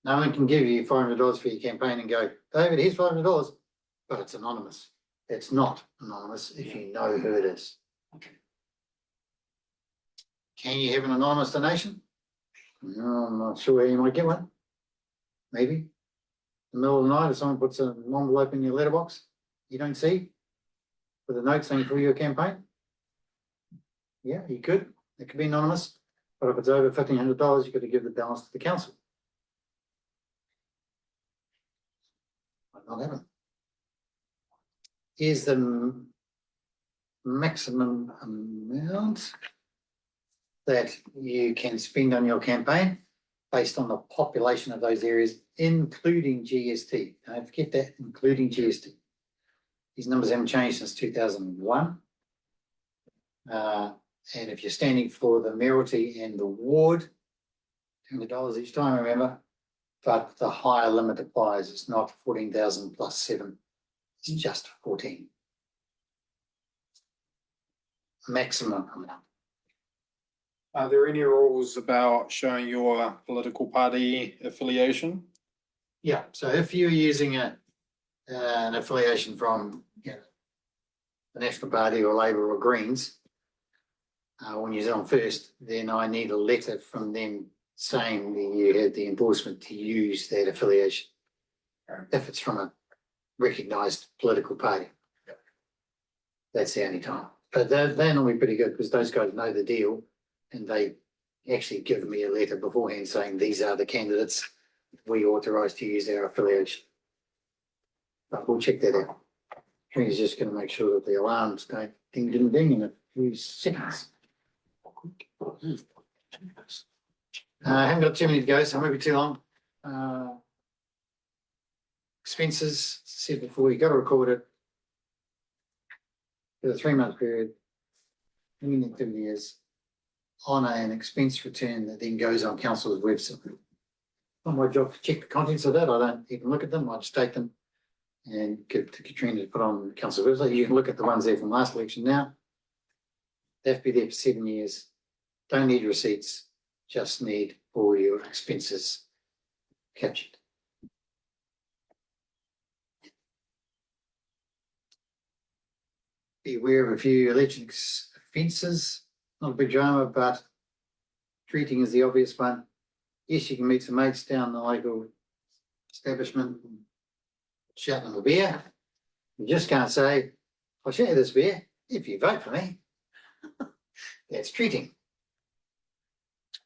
No one can give you $500 for your campaign and go, David, here's $500, but it's anonymous. It's not anonymous if you know who it is. Okay. Can you have an anonymous donation? No, I'm not sure you might get one. Maybe. In the middle of the night, if someone puts an envelope in your letterbox, you don't see, with a note saying for your campaign. Yeah, you could. It could be anonymous, but if it's over $1,500, you've got to give the balance to the council. Might not happen. Here's the maximum amount that you can spend on your campaign based on the population of those areas, including GST. Don't forget that, including GST. These numbers haven't changed since 2001. And if you're standing for the mayoralty and the ward, $200 each time, remember, but the higher limit applies. It's not 14,000 plus 7. It's just 14. Maximum amount. Are there any rules about showing your political party affiliation? Yeah, so if you're using an affiliation from the National Party or Labor or Greens, when you're on First, then I need a letter from them saying that you had the endorsement to use that affiliation. If it's from a recognised political party. That's the only time. But they're normally pretty good because those guys know the deal and they actually give me a letter beforehand saying these are the candidates we authorise to use our affiliation. But we'll check that out. He's just going to make sure that the alarms don't ding, ding, ding in a few seconds. I haven't got too many to go, so I won't be too long. Expenses, said before, you got to record it for the 3-month period. Any activity is on an expense return that then goes on council's website. Not my job to check the contents of that. I don't even look at them. I just take them and get to Katrina to put on council's website. You can look at the ones there from last election now. They have to be there for 7 years. Don't need receipts, just need all your expenses captured. Be aware of a few election offences, not a big drama, but treating is the obvious one. Yes, you can meet some mates down the local establishment, shouting them a beer. You just can't say, I'll show you this beer if you vote for me. That's treating.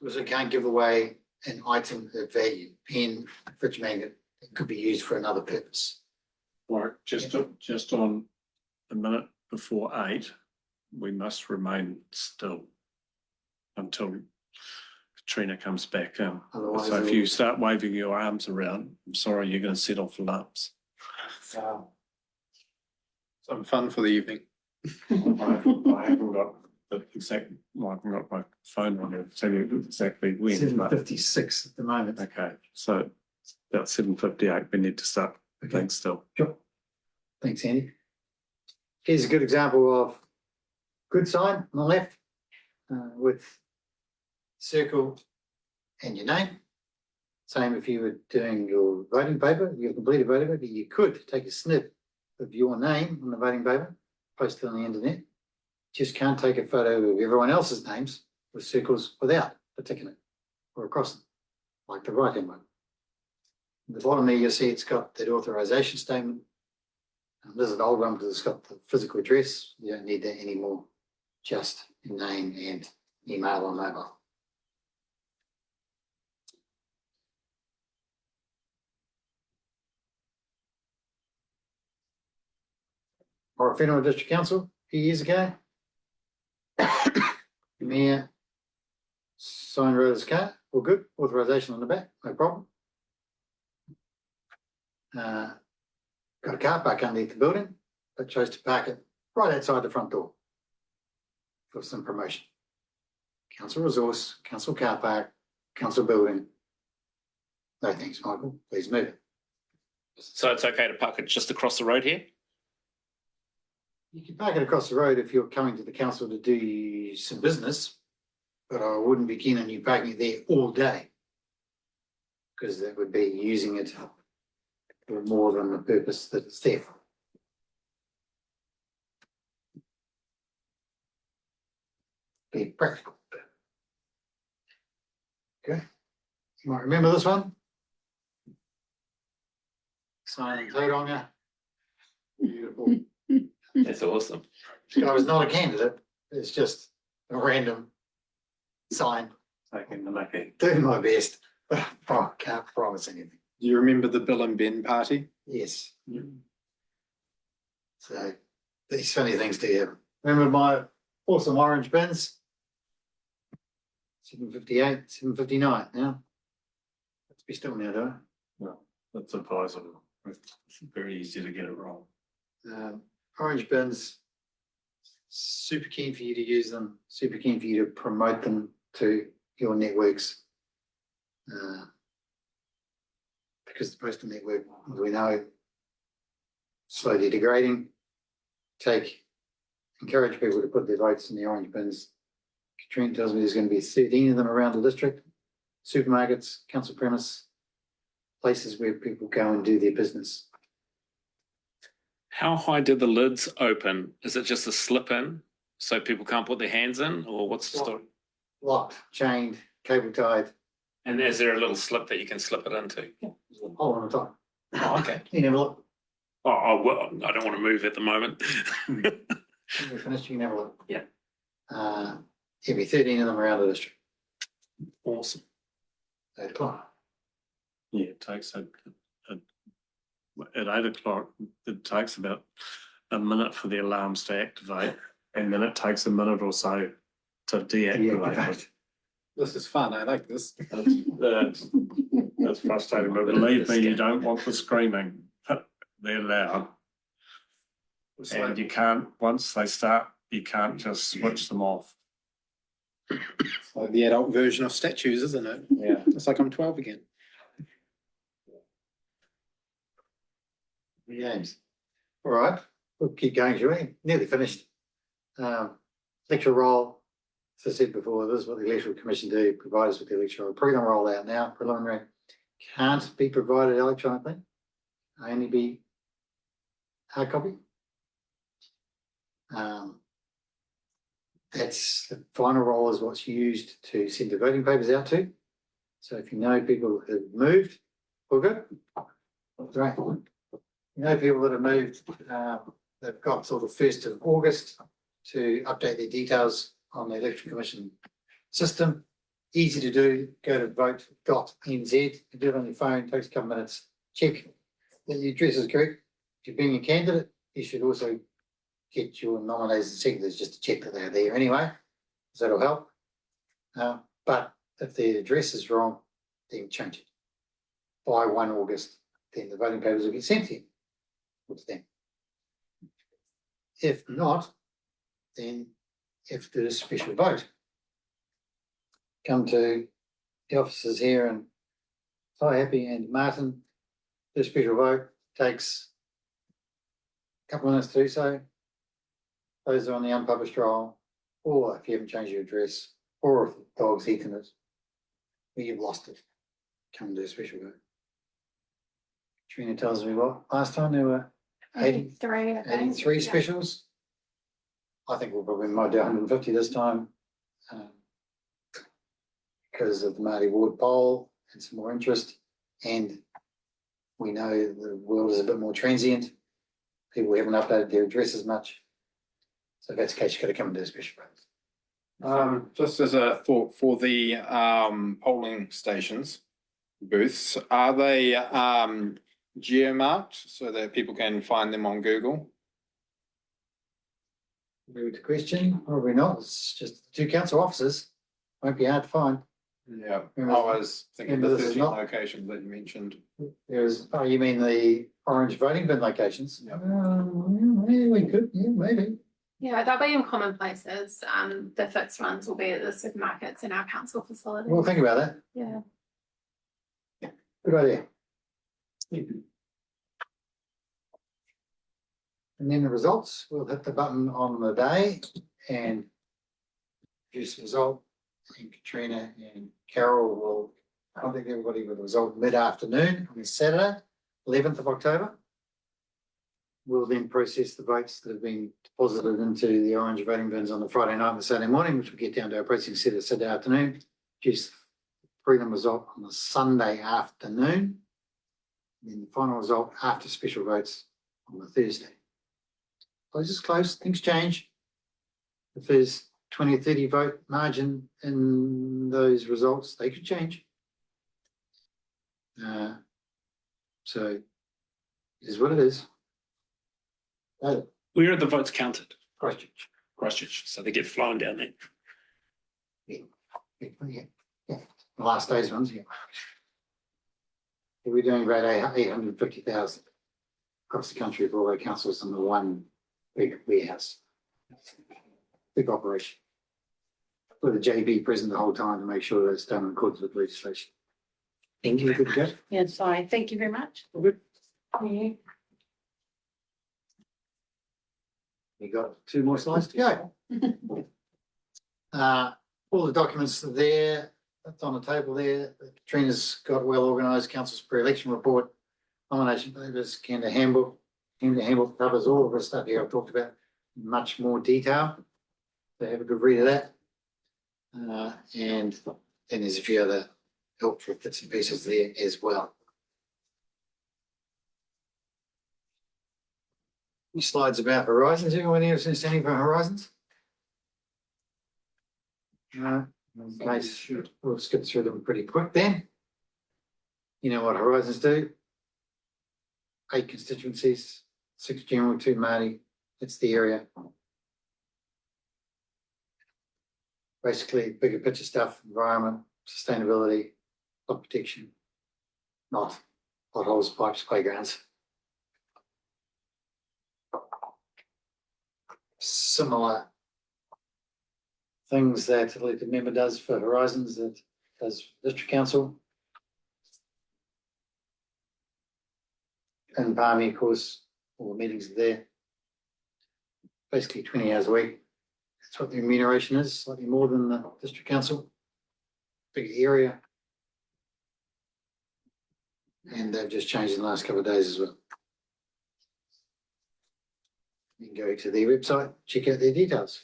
Also can't give away an item of value, pen, fridge magnet, that could be used for another purpose. Right, just on a minute before 8, we must remain still until Katrina comes back in. Otherwise So if it'll- you start waving your arms around, I'm sorry, you're going to set off alarms. Some fun for the evening. I haven't got the exact, well, I haven't got my phone on it to tell you exactly when. but- 7:56 at the moment. Okay, so about 7:58, we need to start Okay. being still. Sure. Thanks, Andy. Here's a good example of good sign on the left with circle and your name. Same if you were doing your voting paper, your completed voting paper, you could take a snip of your name on the voting paper, post it on the internet. Just can't take a photo of everyone else's names with circles without a tick in it or across them, like the right hand one. At the bottom there, you'll see it's got that authorization statement. This is an old one because it's got the physical address. You don't need that anymore. Just your name and email or mobile. Or Federal District Council a few years ago. Mayor signed wrote his car, all good, authorization on the back, no problem. Got a car park underneath the building, but chose to park it right outside the front door for some promotion. Council resource, council car park, council building. No thanks, Michael, please move it. So it's okay to park it just across the road here? You can park it across the road if you're coming to the council to do some business, but I wouldn't be keen on you parking it there all day. Because that would be using it for more than the purpose that it's there for. Be practical. Okay, you might remember this one. Sign in Tauranga. Beautiful. That's awesome. This guy was not a candidate, it's just a random sign, Taking the mickey. doing my best. Oh, can't promise anything. Do you remember the Bill and Ben party? Yes. So these funny things do happen. Remember my awesome orange bins? 7:58, 7:59 now. Let's be still now, do No, that's advisable. It's very easy to get it wrong. I? Orange bins, super keen for you to use them, super keen for you to promote them to your networks. Because the postal network, as we know, slowly degrading. Encourage people to put their votes in the orange bins. Katrina tells me there's going to be 13 of them around the district, supermarkets, council premise, places where people go and do their business. How high do the lids open? Is it just a slip in so people can't put their hands in, or what's the story? Locked, chained, cable tied, And is there a little slip that you can slip it into? hole on the top. Oh, okay. You never look. Well, I don't want to move at the moment. When we're finished, you can have a look. Yeah. There'll be 13 of them around the district. Awesome. 8 o'clock. Yeah, it takes at 8 o'clock, it takes about a minute for the alarms to activate, and then it takes a minute or so to deactivate. Deactivate. This is fun. I like this. That's frustrating, but believe me, you don't want the screaming. They're loud. And you can't, once they start, you can't just switch them off. Like the adult version of statues, isn't it? Yeah. It's like I'm 12 again. Games. All right, we'll keep going, shall we? Nearly finished. Lecture roll, as I said before, this is what the electoral commission do, provide us with the electoral. Probably gonna roll out now, preliminary. Can't be provided electronically, only be hard copy. That's the final roll is what's used to send the voting papers out to. So if you know people have moved, all good. Right. You know, people that have moved, they've got till the 1st of August to update their details on the election commission system. Easy to do, go to vote.nz, you do it on your phone, takes a couple minutes, check that your address is correct. If you're being a candidate, you should also get your nominations and seconders just to check that they're there anyway, so that'll help. But if the address is wrong, then change it. By 1 August, then the voting papers will get sent to you. With them. If not, then if there's a special vote, come to the offices here in Happy and Martin. The special vote takes a couple of minutes to do so. Those are on the unpublished roll, or if you haven't changed your address, or if the dog's eaten it, or you've lost it, come and do a special vote. Trina tells me what, last time there were 83, I think. 83 Yeah. specials. I think we'll probably might do 150 this time. Because of the Māori ward poll and some more interest. And we know the world is a bit more transient. People haven't updated their address as much. So if that's the case, you've got to come and do a special vote. Just as a thought for the polling stations booths, are they geomarked so that people can find them on Google? Good question. Probably not. It's just the 2 council offices. Won't be hard to find. Yeah, I Remember- was thinking remember the this is 13 not- locations that you mentioned. There's, oh, you mean the orange voting bin locations? Yep. Yeah, we could, yeah, maybe. Yeah, they'll be in common places. The fixed ones will be at the supermarkets in our council facilities. We'll think about that. Yeah. Good idea. And then the results, we'll hit the button on the day and produce the result. And Katrina and Carol will contact everybody with the result mid-afternoon on Saturday, 11th of October. We'll then process the votes that have been deposited into the orange voting bins on the Friday night and the Saturday morning, which will get down to our processing centre Saturday afternoon. Produce the prelim result on the Sunday afternoon. Then the final result after special votes on the Thursday. Close is close, things change. If there's 20 or 30 vote margin in those results, they could change. So it is what it is. Where are the votes counted? Christchurch. Christchurch, so they get flown down there. Yeah. The last day's ones, yeah. We're doing about 850,000 across the country for all our councils in the one big warehouse. Big operation. With the JB present the whole time to make sure that it's done in accordance with legislation. Thank you. Good to go. Yeah, sorry, thank you very much. All good. Yeah. We got 2 more slides to go. All the documents are there, that's on the table there. Katrina's got well organised, council's pre-election report, nomination papers, candidate handbook. Candidate handbook covers all of the stuff here I've talked about in much more detail. So have a good read of that. And then there's a few other helpful bits and pieces there as well. Any slides about horizons? Anyone else understanding for horizons? No, in case we'll skip through them pretty quick then. You know what horizons do? 8 constituencies, 6 general, 2 Māori. It's the area. Basically, bigger picture stuff, environment, sustainability, flood protection, not potholes, pipes, playgrounds. Similar things that the elected member does for Horizons, that does District Council. And Palmy, of course, all the meetings are there. Basically 20 hours a week. That's what the remuneration is, slightly more than the District Council. Big area. And they've just changed in the last couple of days as well. You can go to their website, check out their details.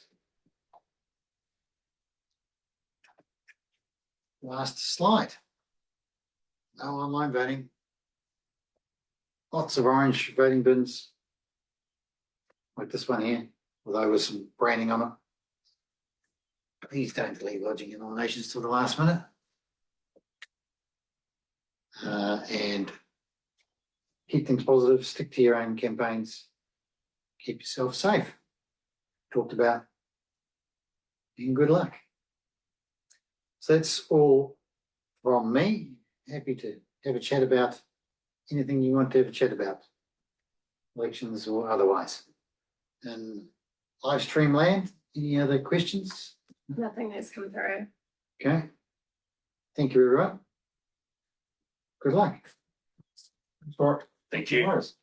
Last slide. No online voting. Lots of orange voting bins. Like this one here, although with some branding on it. Please don't delete lodging your nominations till the last minute. And keep things positive, stick to your own campaigns, keep yourself safe. Talked about. And good luck. So that's all from me. Happy to have a chat about anything you want to have a chat about, elections or otherwise. And live stream land, any other questions? Nothing has come through. Okay. Thank you, everyone. Good luck. Thank you. Morris.